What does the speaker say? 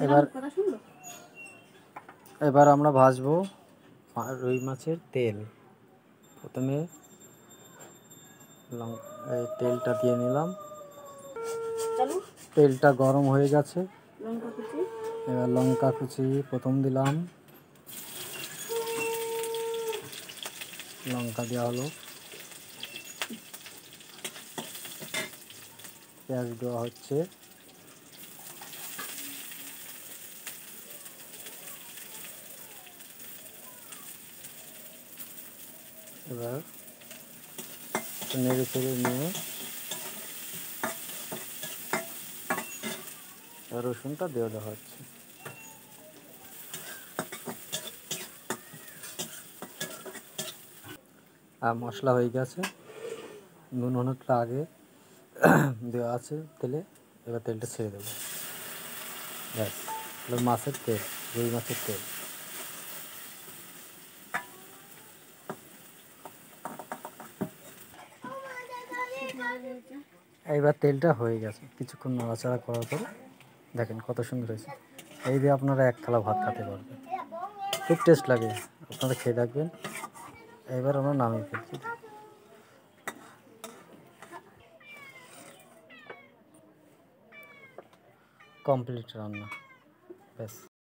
এবার এবার আমরা ভাজবো রুই মাছের তেল। প্রথমে এই তেলটা দিয়ে নিলাম, তেলটা গরম হয়ে গেছে। এবার লঙ্কা কুচি প্রথম দিলাম, লঙ্কা দেওয়া হলো, পেঁয়াজ দেওয়া হচ্ছে, এবার নেড়ে চেড়ে নিয়ে রসুনটা দিয়ে দেওয়া হচ্ছে। আর মশলা হয়ে গেছে, নুন হলুদটা আগে দেওয়া আছে তেলে, এবার তেলটা ছেড়ে দেবো। ব্যাস, হলো মাছের তেল, রুই মাছের তেল। এইবার তেলটা হয়ে গেছে, কিছুক্ষণ নাড়াচাড়া করার পরে দেখেন কত সুন্দর হয়েছে। এই দিয়ে আপনারা এক থালা ভাত খেতে পারবেন, খুব টেস্ট লাগে, আপনারা খেয়ে দেখবেন। এবার আমরা নামিয়ে ফেলছি। কমপ্লিট রান্না, ব্যাস।